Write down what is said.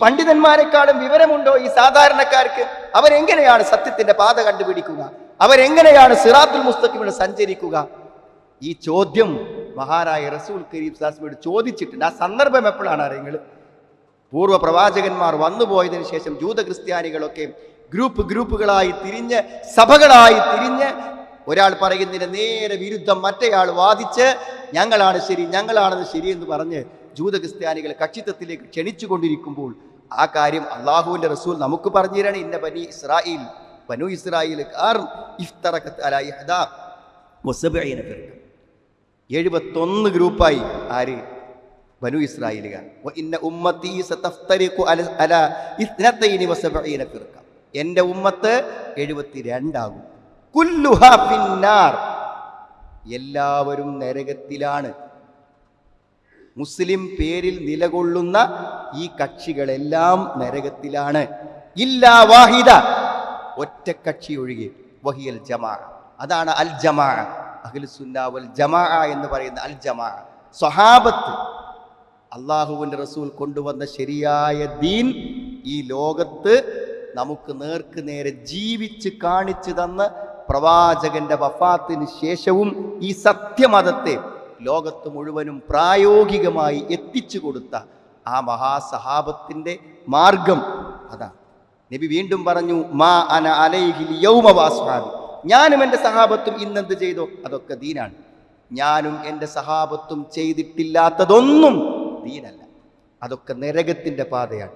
പണ്ഡിതന്മാരെക്കാളും വിവരമുണ്ടോ ഈ സാധാരണക്കാർക്ക്? അവരെങ്ങനെയാണ് സത്യത്തിന്റെ പാത കണ്ടുപിടിക്കുക? അവരെങ്ങനെയാണ് സിറാത്തുൽ മുസ്തഖീമിൽ സഞ്ചരിക്കുക? ഈ ചോദ്യം മഹാനായ റസൂൽ കരീം സല്ലല്ലാഹു അലൈഹി വസല്ലം ചോദിച്ചിട്ടുണ്ട്. ആ സന്ദർഭം എപ്പോഴാണ് അറിയുങ്ങൾ? പൂർവ്വ പ്രവാചകന്മാർ വന്നുപോയതിനു ശേഷം ജൂത ക്രിസ്ത്യാനികളൊക്കെ ഗ്രൂപ്പുകളായി തിരിഞ്ഞ്, സഭകളായി തിരിഞ്ഞ്, ഒരാൾ പറയുന്നതിന് നേരെ വിരുദ്ധം മറ്റേയാൾ വാദിച്ച് ഞങ്ങളാണ് ശരി, ഞങ്ങളാണെന്ന് ശരി എന്ന് പറഞ്ഞ് ജൂത ക്രിസ്ത്യാനികളെ കക്ഷിത്വത്തിലേക്ക് ക്ഷണിച്ചുകൊണ്ടിരിക്കുമ്പോൾ ആ കാര്യം അള്ളാഹുവിന്റെ റസൂൽ നമുക്ക് പറഞ്ഞു തരാണ്. ഇന്ന ബനു ഇസ്രായേൽ 71 ഗ്രൂപ്പായി. ആര്? ബനു ഇസ്രായേലുകാർ. എന്റെ ഉമ്മത്ത് 72 ആകും. കുല്ലുഹാ ഫിന്നാർ, എല്ലാവരും നരകത്തിലാണ്. മുസ്ലിം പേരിൽ നിലകൊള്ളുന്ന ഈ കക്ഷികളെല്ലാം നരകത്തിലാണ്. ഇല്ലാ വാഹിദ, ഒറ്റ കക്ഷി ഒഴികെ. വഹിയൽ ജമാഅ, അതാണ് അൽ ജമാഅ. അഹ്ലുസുന്ന വൽ ജമാഅ എന്ന് പറയുന്ന അൽ ജമാഅ, സ്വഹാബത്ത്, അള്ളാഹുവിൻ്റെ റസൂൽ കൊണ്ടുവന്ന ശരിയായ ദീൻ ഈ ലോകത്ത് നമുക്ക് നേർക്ക് നേരെ ജീവിച്ച് കാണിച്ചു തന്ന പ്രവാചകന്റെ വഫാത്തിന് ശേഷവും ഈ സത്യമതത്തെ ലോകത്ത് മുഴുവനും പ്രായോഗികമായി എത്തിച്ചു കൊടുത്ത ആ മഹാസഹാബത്തിന്റെ മാർഗം അതാണ്. നബി വീണ്ടും പറഞ്ഞു, മാ അന അലൈഹിൽ യൗമ വഅസ്ഹാബി, ഞാനും എൻ്റെ സഹാബത്തും ഇന്നെന്ത് ചെയ്തോ അതൊക്കെ ദീനാണ്. ഞാനും എൻ്റെ സഹാബത്തും ചെയ്തിട്ടില്ലാത്തതൊന്നും ദീനല്ല, അതൊക്കെ നരകത്തിന്റെ പാതയാണ്.